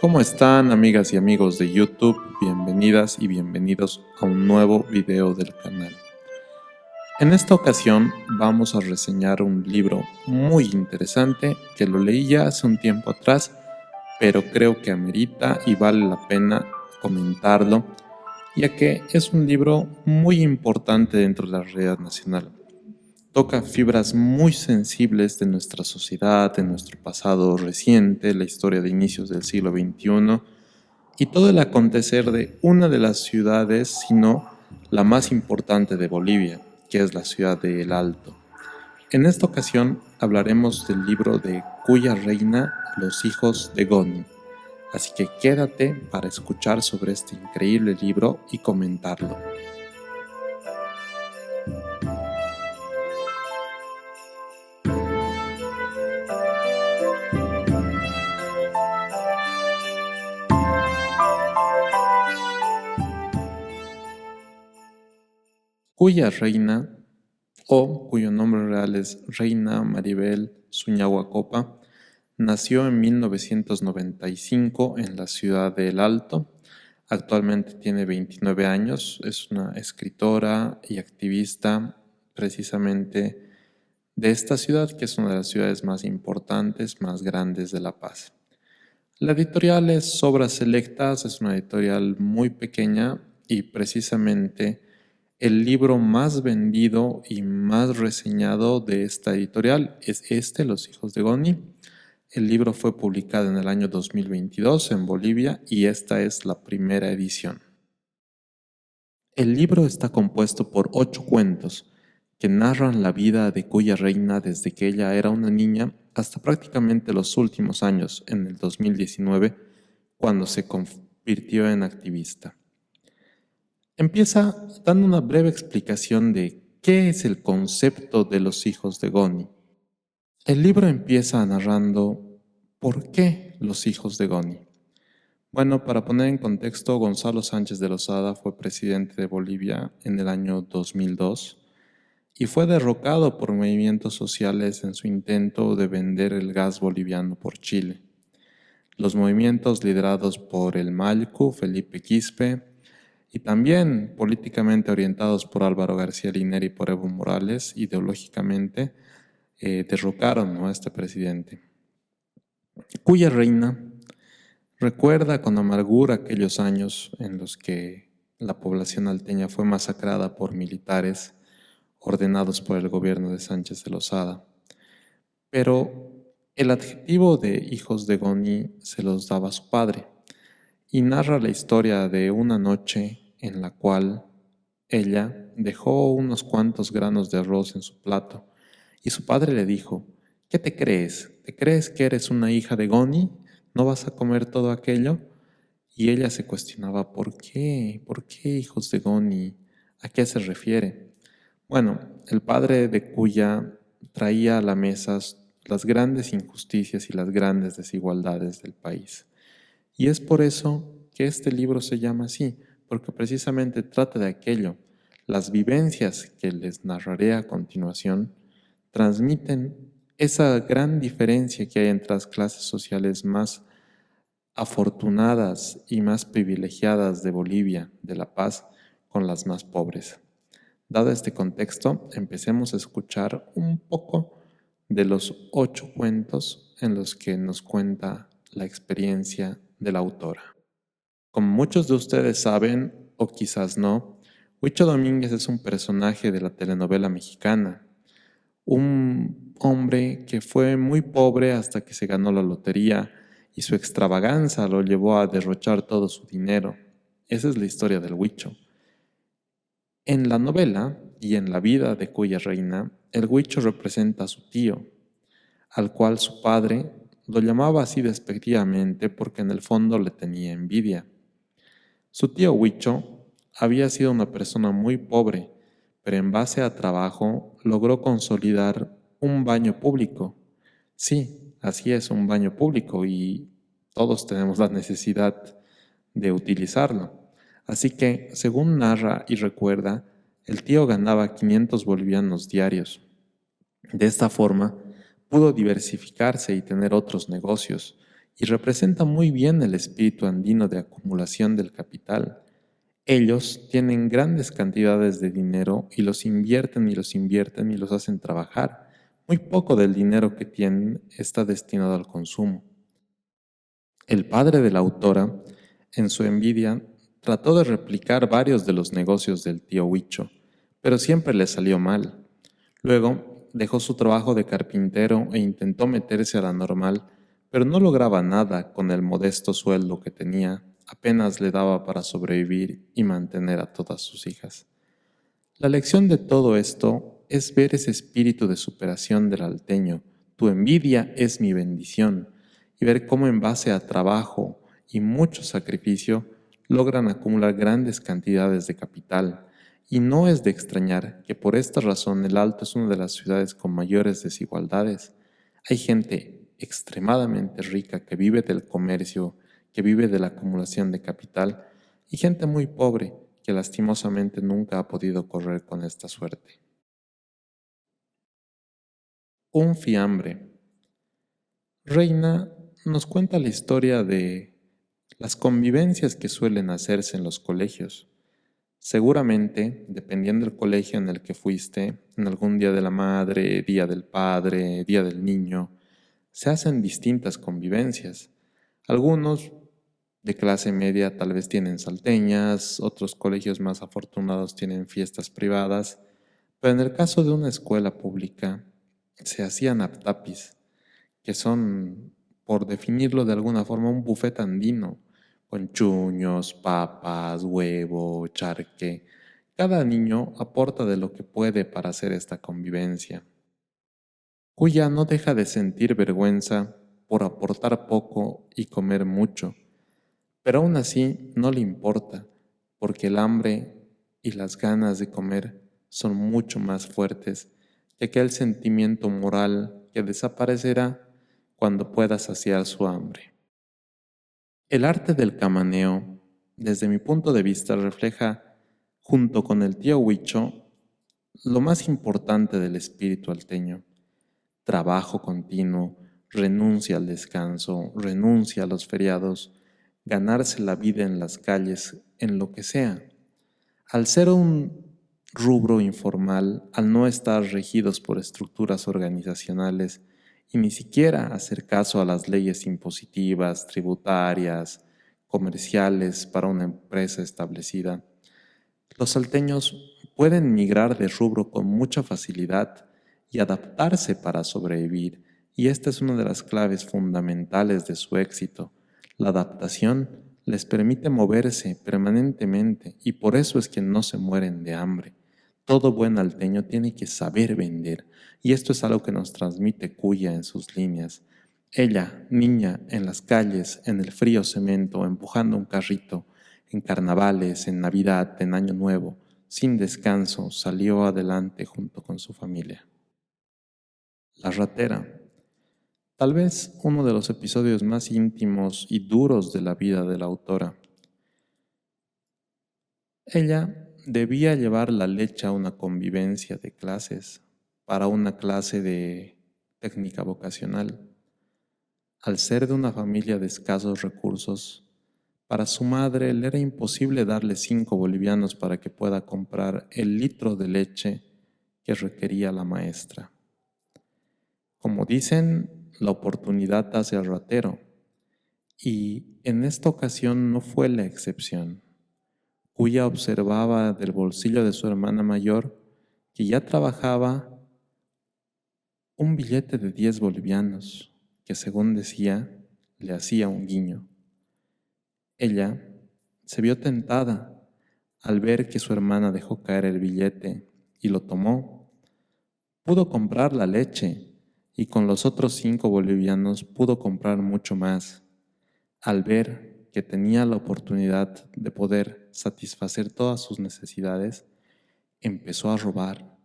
¿Cómo están, amigas y amigos de YouTube? Bienvenidas y bienvenidos a un nuevo video del canal. En esta ocasión vamos a reseñar un libro muy interesante que lo leí ya hace un tiempo atrás, pero creo que amerita y vale la pena comentarlo, ya que es un libro muy importante dentro de la realidad nacional. Toca fibras muy sensibles de nuestra sociedad, de nuestro pasado reciente, la historia de inicios del siglo XXI y todo el acontecer de una de las ciudades, si no la más importante de Bolivia, que es la ciudad de El Alto. En esta ocasión hablaremos del libro de Cuya Reina, los hijos de Goni. Así que quédate para escuchar sobre este increíble libro y comentarlo. Cuya Reina, o cuyo nombre real es Reina Maribel Zuñahuacopa, nació en 1995 en la ciudad de El Alto. Actualmente tiene 29 años, es una escritora y activista precisamente de esta ciudad, que es una de las ciudades más importantes, más grandes de La Paz. La editorial es Obras Selectas, es una editorial muy pequeña y precisamente el libro más vendido y más reseñado de esta editorial es Los hijos de Goni. El libro fue publicado en el año 2022 en Bolivia y esta es la primera edición. El libro está compuesto por 8 cuentos que narran la vida de Cuya Reina desde que ella era una niña hasta prácticamente los últimos años, en el 2019, cuando se convirtió en activista. Empieza dando una breve explicación de qué es el concepto de los hijos de Goni. El libro empieza narrando por qué los hijos de Goni. Bueno, para poner en contexto, Gonzalo Sánchez de Lozada fue presidente de Bolivia en el año 2002 y fue derrocado por movimientos sociales en su intento de vender el gas boliviano por Chile. Los movimientos liderados por el Malcu, Felipe Quispe, y también políticamente orientados por Álvaro García Linera y por Evo Morales, ideológicamente, derrocaron a este presidente. Cuya Reina recuerda con amargura aquellos años en los que la población alteña fue masacrada por militares ordenados por el gobierno de Sánchez de Lozada. Pero el adjetivo de hijos de Goni se los daba su padre y narra la historia de una noche en la cual ella dejó unos cuantos granos de arroz en su plato y su padre le dijo: ¿qué te crees? ¿Te crees que eres una hija de Goni? ¿No vas a comer todo aquello? Y ella se cuestionaba: ¿por qué? ¿Por qué hijos de Goni? ¿A qué se refiere? Bueno, el padre de Cuya traía a la mesa las grandes injusticias y las grandes desigualdades del país. Y es por eso que este libro se llama así, porque precisamente trata de aquello. Las vivencias que les narraré a continuación transmiten esa gran diferencia que hay entre las clases sociales más afortunadas y más privilegiadas de Bolivia, de La Paz, con las más pobres. Dado este contexto, empecemos a escuchar un poco de los 8 cuentos en los que nos cuenta la experiencia de la autora. Como muchos de ustedes saben, o quizás no, Huicho Domínguez es un personaje de la telenovela mexicana, un hombre que fue muy pobre hasta que se ganó la lotería y su extravaganza lo llevó a derrochar todo su dinero. Esa es la historia del Huicho. En la novela y en la vida de Cuya Reina, el Huicho representa a su tío, al cual su padre lo llamaba así despectivamente porque en el fondo le tenía envidia. Su tío Huicho había sido una persona muy pobre, pero en base a trabajo logró consolidar un baño público. Sí, así es, un baño público, y todos tenemos la necesidad de utilizarlo. Así que, según narra y recuerda, el tío ganaba 500 bolivianos diarios. De esta forma, pudo diversificarse y tener otros negocios, y representa muy bien el espíritu andino de acumulación del capital. Ellos tienen grandes cantidades de dinero y los invierten y los invierten y los hacen trabajar. Muy poco del dinero que tienen está destinado al consumo. El padre de la autora, en su envidia, trató de replicar varios de los negocios del tío Huicho, pero siempre le salió mal. Luego dejó su trabajo de carpintero e intentó meterse a la normal, pero no lograba nada con el modesto sueldo que tenía, apenas le daba para sobrevivir y mantener a todas sus hijas. La lección de todo esto es ver ese espíritu de superación del alteño. Tu envidia es mi bendición, y ver cómo en base a trabajo y mucho sacrificio logran acumular grandes cantidades de capital. Y no es de extrañar que por esta razón el Alto es una de las ciudades con mayores desigualdades. Hay gente extremadamente rica que vive del comercio, que vive de la acumulación de capital, y gente muy pobre que lastimosamente nunca ha podido correr con esta suerte. Un fiambre. Reina nos cuenta la historia de las convivencias que suelen hacerse en los colegios. Seguramente, dependiendo del colegio en el que fuiste, en algún día de la madre, día del padre, día del niño, se hacen distintas convivencias. Algunos de clase media tal vez tienen salteñas, otros colegios más afortunados tienen fiestas privadas, pero en el caso de una escuela pública se hacían aptapis, que son, por definirlo de alguna forma, un buffet andino, con chuños, papas, huevo, charque. Cada niño aporta de lo que puede para hacer esta convivencia. Cuya no deja de sentir vergüenza por aportar poco y comer mucho, pero aún así no le importa, porque el hambre y las ganas de comer son mucho más fuertes que aquel sentimiento moral que desaparecerá cuando pueda saciar su hambre. El arte del camaneo, desde mi punto de vista, refleja, junto con el tío Huicho, lo más importante del espíritu alteño: trabajo continuo, renuncia al descanso, renuncia a los feriados, ganarse la vida en las calles, en lo que sea. Al ser un rubro informal, al no estar regidos por estructuras organizacionales y ni siquiera hacer caso a las leyes impositivas, tributarias, comerciales para una empresa establecida, los salteños pueden migrar de rubro con mucha facilidad y adaptarse para sobrevivir, y esta es una de las claves fundamentales de su éxito. La adaptación les permite moverse permanentemente y por eso es que no se mueren de hambre. Todo buen alteño tiene que saber vender, y esto es algo que nos transmite Cuya en sus líneas. Ella, niña, en las calles, en el frío cemento, empujando un carrito, en carnavales, en Navidad, en Año Nuevo, sin descanso, salió adelante junto con su familia. La ratera. Tal vez uno de los episodios más íntimos y duros de la vida de la autora. Ella debía llevar la leche a una convivencia de clases, para una clase de técnica vocacional. Al ser de una familia de escasos recursos, para su madre le era imposible darle 5 bolivianos para que pueda comprar el litro de leche que requería la maestra. Como dicen, la oportunidad hace al ratero, y en esta ocasión no fue la excepción. Cuya observaba del bolsillo de su hermana mayor, que ya trabajaba, un billete de 10 bolivianos, que según decía, le hacía un guiño. Ella se vio tentada al ver que su hermana dejó caer el billete y lo tomó. Pudo comprar la leche y con los otros 5 bolivianos pudo comprar mucho más. Al ver que tenía la oportunidad de poder satisfacer todas sus necesidades, empezó a robar.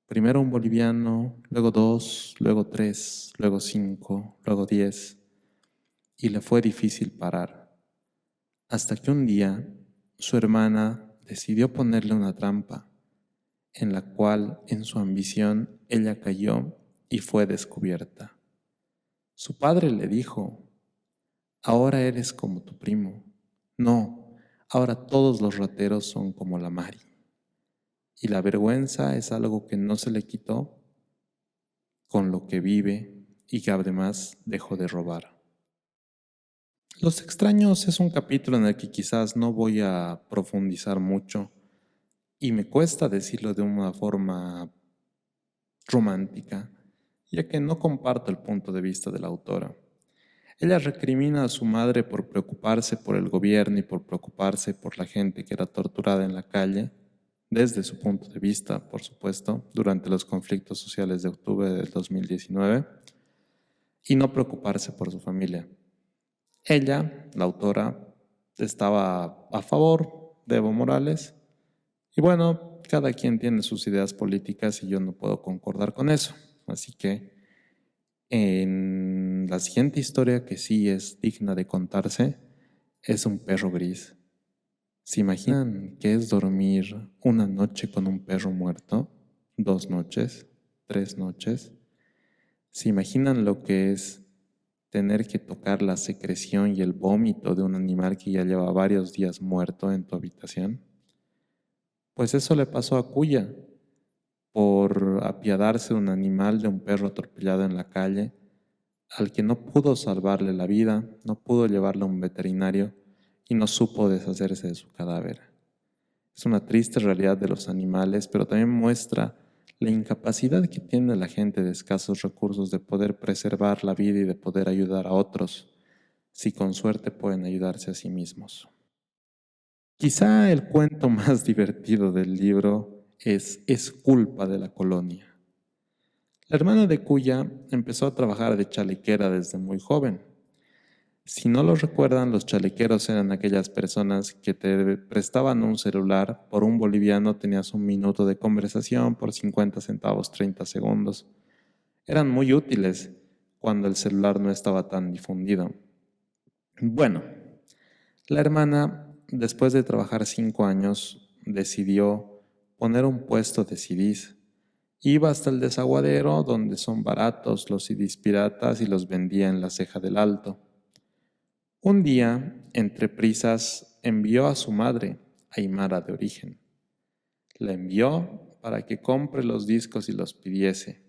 Primero un boliviano, luego 2, luego 3, luego 5, luego 10, y le fue difícil parar. Hasta que un día su hermana decidió ponerle una trampa, en la cual, en su ambición, ella cayó y fue descubierta. Su padre le dijo: Ahora eres como tu primo. No, ahora todos los rateros son como la Mari. Y la vergüenza es algo que no se le quitó con lo que vive y que además dejó de robar. Los extraños es un capítulo en el que quizás no voy a profundizar mucho y me cuesta decirlo de una forma romántica, ya que no comparto el punto de vista de la autora. Ella recrimina a su madre por preocuparse por el gobierno y por preocuparse por la gente que era torturada en la calle, desde su punto de vista, por supuesto, durante los conflictos sociales de octubre del 2019, y no preocuparse por su familia. Ella, la autora, estaba a favor de Evo Morales, y bueno, cada quien tiene sus ideas políticas y yo no puedo concordar con eso. Así que en la siguiente historia, que sí es digna de contarse, es un perro gris. ¿Se imaginan qué es dormir una noche con un perro muerto? 2 noches, 3 noches. ¿Se imaginan lo que es tener que tocar la secreción y el vómito de un animal que ya lleva varios días muerto en tu habitación? Pues eso le pasó a Cuya por apiadarse de un animal, de un perro atropellado en la calle, al que no pudo salvarle la vida, no pudo llevarlo a un veterinario y no supo deshacerse de su cadáver. Es una triste realidad de los animales, pero también muestra la incapacidad que tiene la gente de escasos recursos de poder preservar la vida y de poder ayudar a otros, si con suerte pueden ayudarse a sí mismos. Quizá el cuento más divertido del libro Es culpa de la colonia. La hermana de Cuya empezó a trabajar de chalequera desde muy joven. Si no lo recuerdan, los chalequeros eran aquellas personas que te prestaban un celular. Por un boliviano tenías un minuto de conversación, por 50 centavos, 30 segundos. Eran muy útiles cuando el celular no estaba tan difundido. Bueno, la hermana, después de trabajar 5 años, decidió poner un puesto de CDs. Iba hasta el desaguadero, donde son baratos los CDs piratas, y los vendía en la Ceja del Alto. Un día, entre prisas, envió a su madre, Aymara de origen. La envió para que compre los discos y los pidiese.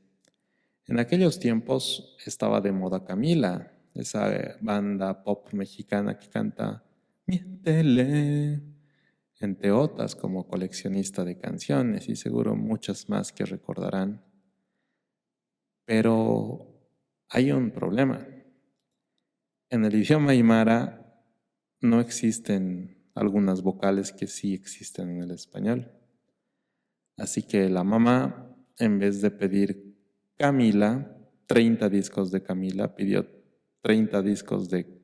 En aquellos tiempos estaba de moda Camila, esa banda pop mexicana que canta Miéntele, entre otras como coleccionista de canciones y seguro muchas más que recordarán. Pero hay un problema. En el idioma aymara no existen algunas vocales que sí existen en el español. Así que la mamá, en vez de pedir Camila, 30 discos de Camila, pidió 30 discos de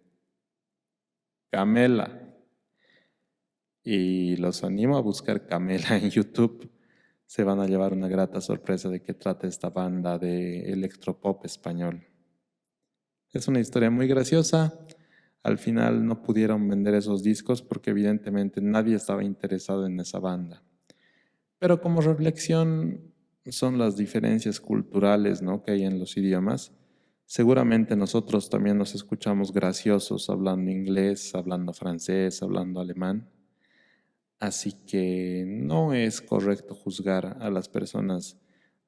Camela. Y los animo a buscar Camela en YouTube. Se van a llevar una grata sorpresa de qué trata esta banda de electropop español. Es una historia muy graciosa. Al final no pudieron vender esos discos porque evidentemente nadie estaba interesado en esa banda. Pero como reflexión son las diferencias culturales, ¿no?, que hay en los idiomas. Seguramente nosotros también nos escuchamos graciosos hablando inglés, hablando francés, hablando alemán. Así que no es correcto juzgar a las personas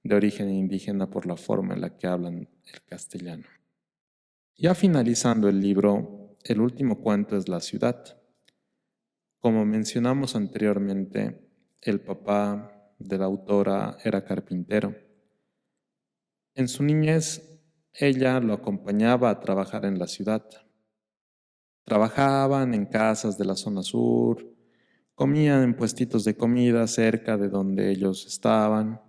de origen indígena por la forma en la que hablan el castellano. Ya finalizando el libro, el último cuento es La ciudad. Como mencionamos anteriormente, el papá de la autora era carpintero. En su niñez, ella lo acompañaba a trabajar en la ciudad. Trabajaban en casas de la zona sur, comían en puestitos de comida cerca de donde ellos estaban.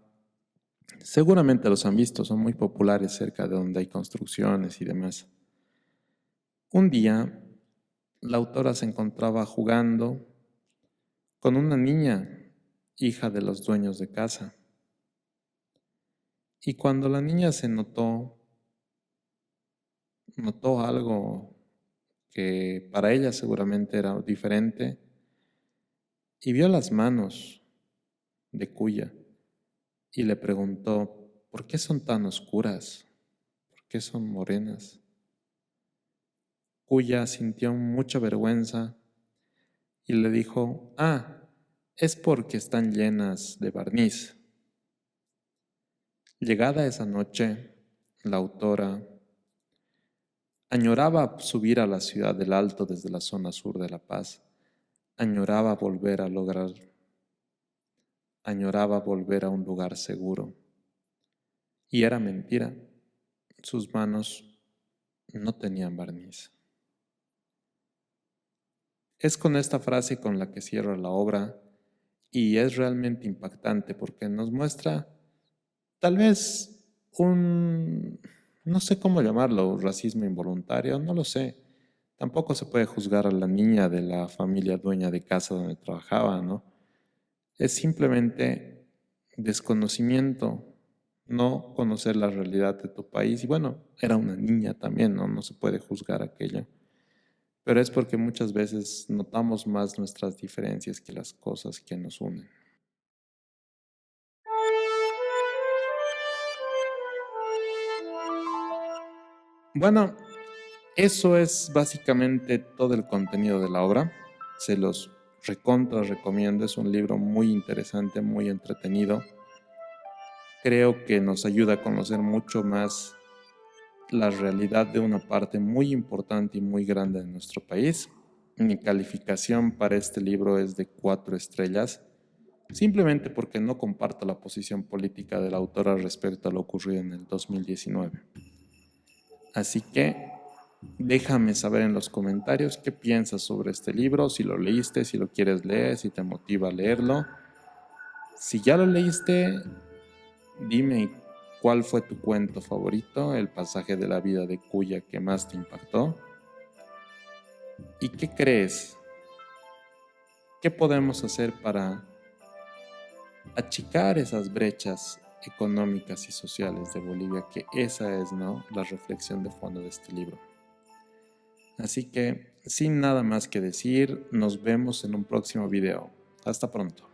Seguramente los han visto, son muy populares cerca de donde hay construcciones y demás. Un día, la autora se encontraba jugando con una niña, hija de los dueños de casa. Y cuando la niña se notó algo que para ella seguramente era diferente, y vio las manos de Cuya y le preguntó, ¿por qué son tan oscuras? ¿Por qué son morenas? Cuya sintió mucha vergüenza y le dijo: «Ah, es porque están llenas de barniz». Llegada esa noche, la autora añoraba subir a la ciudad del Alto desde la zona sur de La Paz. Añoraba volver a un lugar seguro. Y era mentira. Sus manos no tenían barniz. Es con esta frase con la que cierra la obra y es realmente impactante porque nos muestra tal vez no sé cómo llamarlo, racismo involuntario, no lo sé. Tampoco se puede juzgar a la niña de la familia dueña de casa donde trabajaba, ¿no? Es simplemente desconocimiento, no conocer la realidad de tu país. Y bueno, era una niña también, ¿no? No se puede juzgar aquello. Pero es porque muchas veces notamos más nuestras diferencias que las cosas que nos unen. Bueno, eso es básicamente todo el contenido de la obra. Se los recontra recomiendo. Es un libro muy interesante, muy entretenido. Creo que nos ayuda a conocer mucho más la realidad de una parte muy importante y muy grande de nuestro país. Mi calificación para este libro es de 4 estrellas, simplemente porque no comparto la posición política de la autora respecto a lo ocurrido en el 2019. Así que déjame saber en los comentarios qué piensas sobre este libro, si lo leíste, si lo quieres leer, si te motiva a leerlo. Si ya lo leíste, dime cuál fue tu cuento favorito, el pasaje de la vida de Cuya que más te impactó. ¿Y qué crees? ¿Qué podemos hacer para achicar esas brechas económicas y sociales de Bolivia? Que esa es, ¿no?, la reflexión de fondo de este libro. Así que, sin nada más que decir, nos vemos en un próximo video. Hasta pronto.